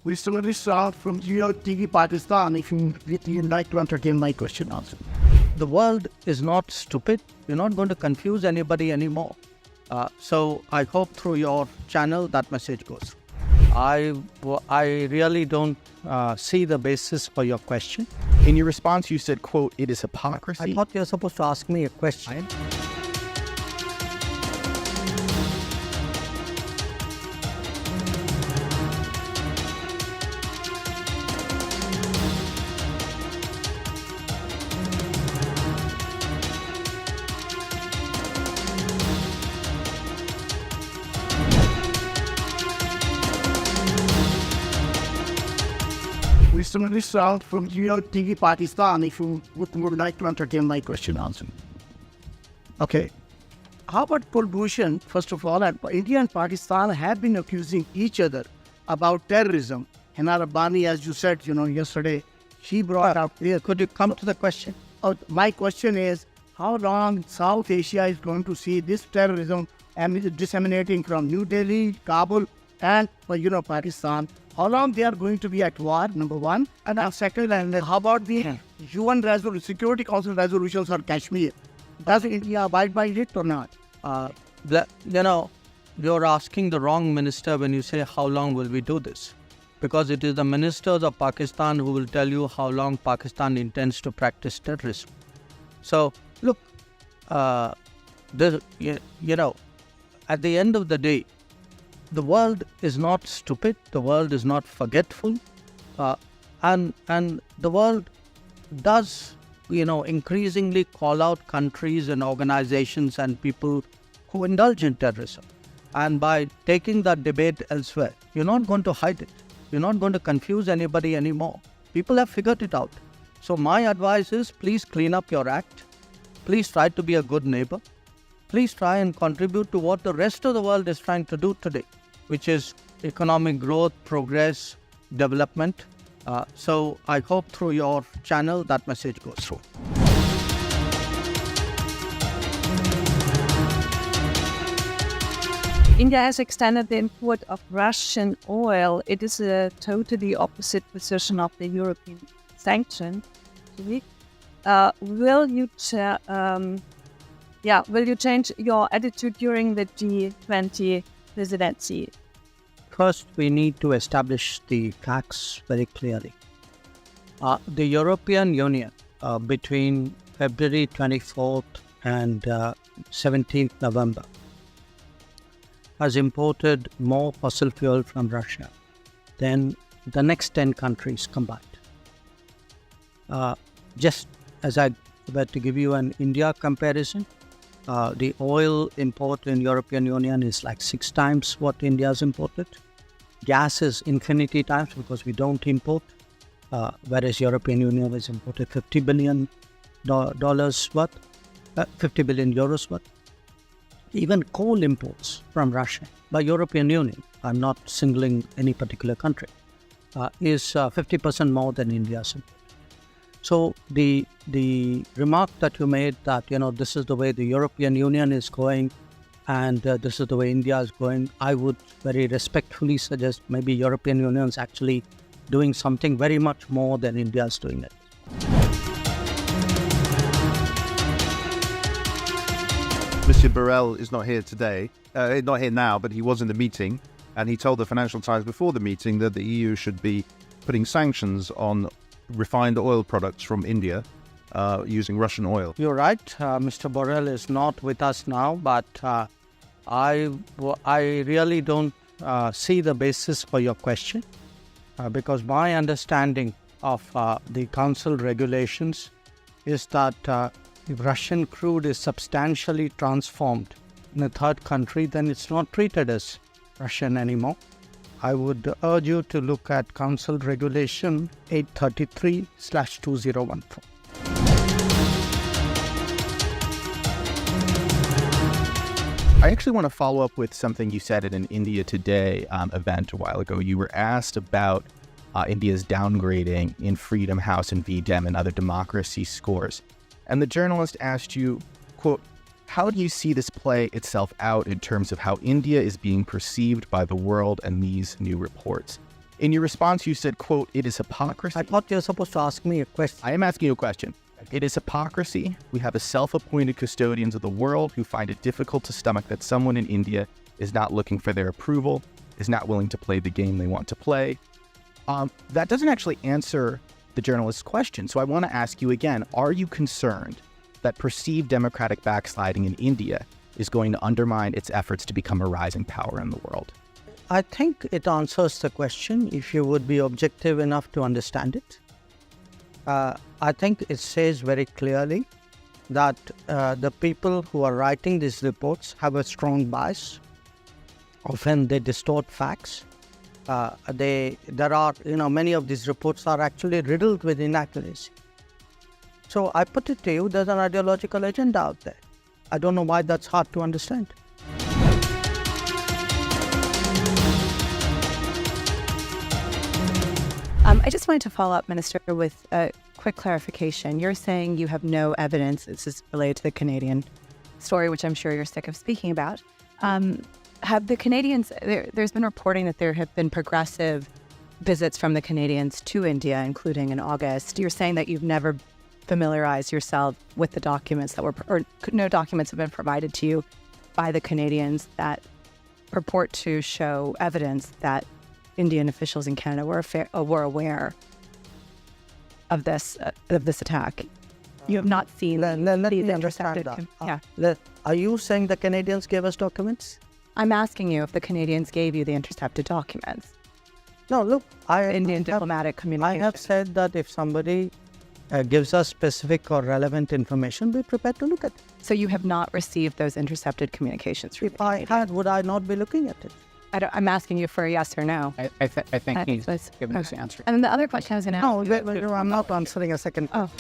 We similarly saw from TV Pakistan, if you'd like to entertain my question also. The world is not stupid. You're not going to confuse anybody anymore. So I hope through your channel that message goes. I really don't see the basis for your question. In your response, you said, quote, "It is hypocrisy." I thought you were supposed to ask me a question. We similarly saw from TV Pakistan, if you would like to entertain my question also. Okay. How about Kulbhushan? First of all, India and Pakistan have been accusing each other about terrorism. Hina Rabbani, as you said, yesterday, she brought up... Could you come to the question? My question is, how long South Asia is going to see this terrorism disseminating from New Delhi, Kabul, and Pakistan? How long they are going to be at war, number one? And second, how about the UN Security Council resolutions on Kashmir? Does India abide by it or not? You're asking the wrong minister when you say, how long will we do this? Because it is the ministers of Pakistan who will tell you how long Pakistan intends to practice terrorism. So, look, at the end of the day, the world is not stupid, the world is not forgetful, and the world does, increasingly call out countries and organizations and people who indulge in terrorism. And by taking that debate elsewhere, you're not going to hide it. You're not going to confuse anybody anymore. People have figured it out. So my advice is, please clean up your act. Please try to be a good neighbor. Please try and contribute to what the rest of the world is trying to do today, which is economic growth, progress, development. So I hope through your channel that message goes through. India has extended the import of Russian oil. It is a totally opposite position of the European sanction. Will you change your attitude during the G20 presidency? First, we need to establish the facts very clearly. The European Union, between February 24th and 17th November, has imported more fossil fuel from Russia than the next 10 countries combined. Just as I were to give you an India comparison, the oil import in European Union is like 6 times what India has imported. Gas is infinity times because we don't import, whereas European Union has imported $50 billion worth, 50 billion euros worth. Even coal imports from Russia by European Union, I'm not singling any particular country, is 50% more than India's import. So the remark that you made that, this is the way the European Union is going and this is the way India is going, I would very respectfully suggest maybe European Union is actually doing something very much more than India is doing it. Mr. Borrell is not here today, not here now, but he was in the meeting, and he told the Financial Times before the meeting that the EU should be putting sanctions on refined oil products from India using Russian oil. You're right, Mr. Borrell is not with us now, but I really don't see the basis for your question because my understanding of the Council regulations is that if Russian crude is substantially transformed in a third country, then it's not treated as Russian anymore. I would urge you to look at Council Regulation 833/2014. I actually want to follow up with something you said at an India Today event a while ago. You were asked about India's downgrading in Freedom House and VDEM and other democracy scores. And the journalist asked you, quote, how do you see this play itself out in terms of how India is being perceived by the world and these new reports? In your response, you said, quote, "It is hypocrisy." I thought you were supposed to ask me a question. I am asking you a question. It is hypocrisy. We have a self-appointed custodians of the world who find it difficult to stomach that someone in India is not looking for their approval, is not willing to play the game they want to play. That doesn't actually answer the journalist's question. So I want to ask you again, are you concerned that perceived democratic backsliding in India is going to undermine its efforts to become a rising power in the world? I think it answers the question if you would be objective enough to understand it. I think it says very clearly that the people who are writing these reports have a strong bias. Often they distort facts. Many of these reports are actually riddled with inaccuracy. So I put it to you, there's an ideological agenda out there. I don't know why that's hard to understand. I just wanted to follow up, Minister, with a quick clarification. You're saying you have no evidence. This is related to the Canadian story, which I'm sure you're sick of speaking about. Have the Canadians, there's been reporting that there have been progressive visits from the Canadians to India, including in August. You're saying that you've never familiarized yourself with the documents that were, or no documents have been provided to you by the Canadians that purport to show evidence that Indian officials in Canada were aware of this attack. You have not seen Let me understand that. Are you saying the Canadians gave us documents? I'm asking you if the Canadians gave you the intercepted documents. No, look, Indian diplomatic communication. I have said that if somebody gives us specific or relevant information, we're prepared to look at it. So you have not received those intercepted communications from If I had, would I not be looking at it? I'm asking you for a yes or no. I think he's given us the answer. And then the other question I was going to ask No, I'm not answering a second. Oh.